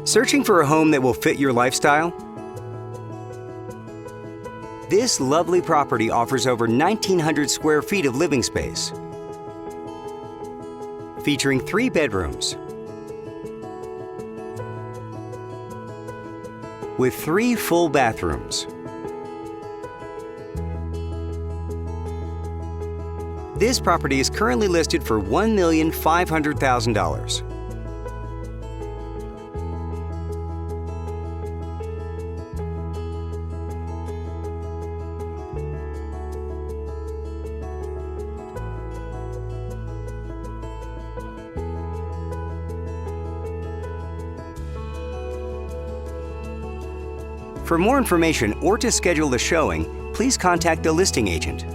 Searching for a home that will fit your lifestyle? This lovely property offers over 1,900 square feet of living space, featuring 3 bedrooms with 3 full bathrooms. This property is currently listed for $1,500,000. For more information or to schedule a showing, please contact the listing agent.